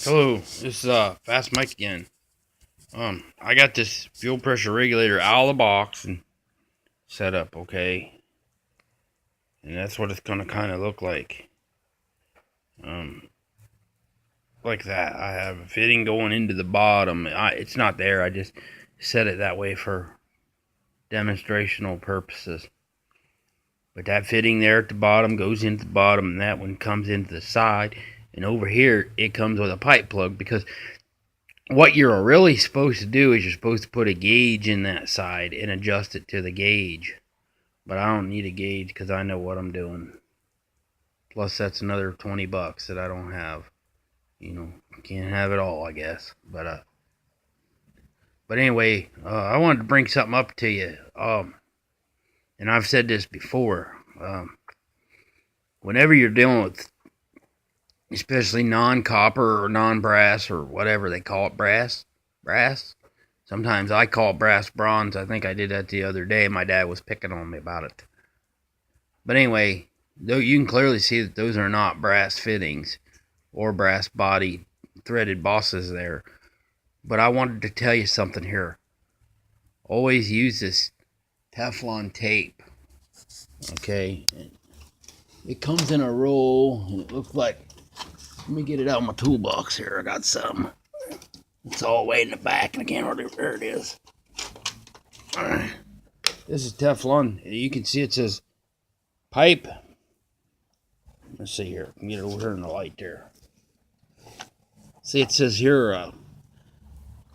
Hello, this is Fast Mike again. I got this fuel pressure regulator out of the box and set up, okay? And that's what it's gonna kind of look like. Um, like that. I have a fitting going into the bottom. It's not there. I just set it that way for demonstrational purposes. But that fitting there at the bottom goes into the bottom, and that one comes into the side. And over here, it comes with a pipe plug because what you're really supposed to do is you're supposed to put a gauge in that side and adjust it to the gauge. But I don't need a gauge because I know what I'm doing. Plus, that's another $20 that I don't have. Can't have it all, I guess. But anyway, I wanted to bring something up to you. And I've said this before. Whenever you're dealing with, especially non-copper or non-brass or whatever they call it, brass. Sometimes I call it brass bronze. I think I did that the other day. My dad was picking on me about it. But anyway, though you can clearly see that those are not brass fittings or brass body threaded bosses there. But I wanted to tell you something here. Always use this Teflon tape. Okay? It comes in a roll, and it looks like, let me get it out of my toolbox here. I got some. It's all way in the back, and I can't hardly, there it is. Alright. This is Teflon. You can see it says pipe. Let's see here. Get it over here in the light there. See, it says here,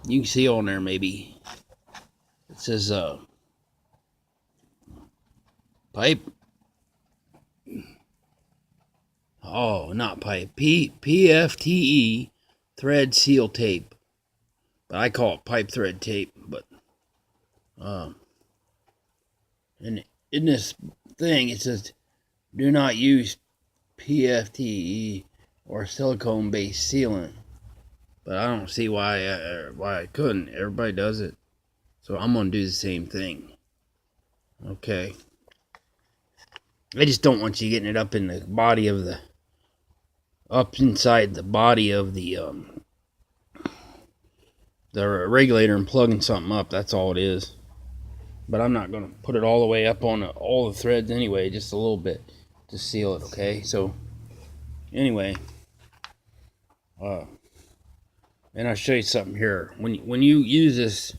you can see on there maybe. It says, pipe. Oh, not pipe. PFTE thread seal tape. But I call it pipe thread tape. But, and in this thing, it says, do not use PFTE or silicone-based sealant. But I don't see why I couldn't. Everybody does it. So I'm going to do the same thing. Okay. I just don't want you getting it up in the body of the, up inside the body of the regulator and plugging something up. That's all it is. But I'm not going to put it all the way up on all the threads anyway, just a little bit to seal it, okay? So, anyway, and I'll show you something here. When you use this,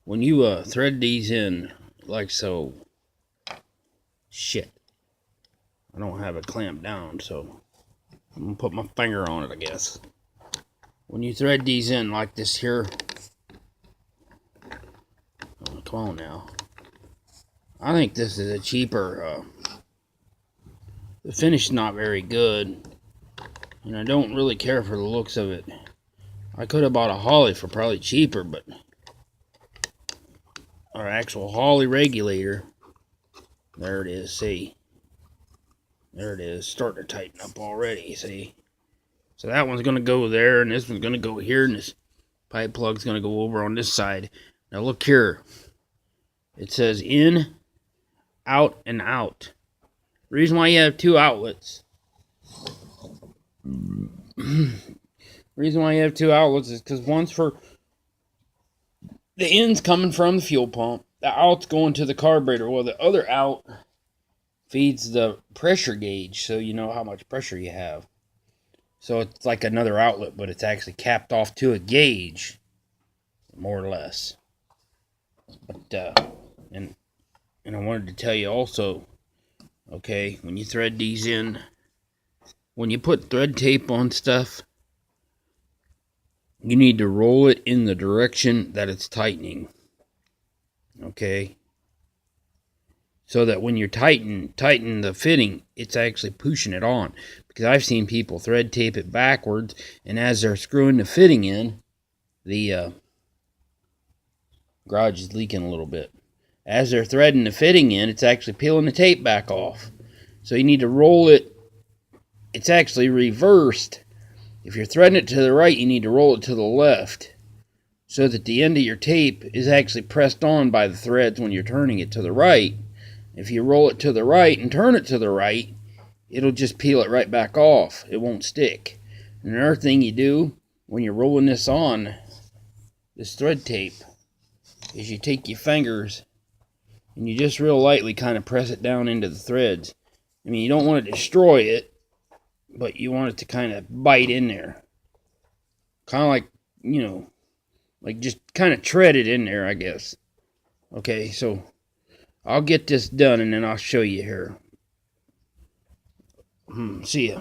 when you thread these in like so, shit, I don't have it clamped down, so I'm gonna put my finger on it, I guess. When you thread these in like this here, oh, come on now. I think this is a cheaper. The finish is not very good, and I don't really care for the looks of it. I could have bought a Holley for probably cheaper, but our actual Holley regulator, there it is, see? There it is, starting to tighten up already, see? So that one's going to go there, and this one's going to go here, and this pipe plug's going to go over on this side. Now look here. It says in, out, and out. The reason why you have two outlets is because one's for the in's coming from the fuel pump, the out's going to the carburetor. Well, the other out feeds the pressure gauge, so you know how much pressure you have. So it's like another outlet, but it's actually capped off to a gauge, more or less. But and I wanted to tell you also, okay, when you thread these in, when you put thread tape on stuff, you need to roll it in the direction that it's tightening. Okay? So that when you're tighten the fitting, it's actually pushing it on. Because I've seen people thread tape it backwards, and as they're screwing the fitting in, the garage is leaking a little bit. As they're threading the fitting in, it's actually peeling the tape back off. So you need to roll it. It's actually reversed. If you're threading it to the right, you need to roll it to the left, so that the end of your tape is actually pressed on by the threads when you're turning it to the right. If you roll it to the right and turn it to the right, it'll just peel it right back off. It won't stick. And another thing you do when you're rolling this on, this thread tape, is you take your fingers and you just real lightly kind of press it down into the threads. I mean, you don't want to destroy it, but you want it to kind of bite in there. Kind of like, you know, like just kind of tread it in there, I guess. Okay, so I'll get this done and then I'll show you here. See ya.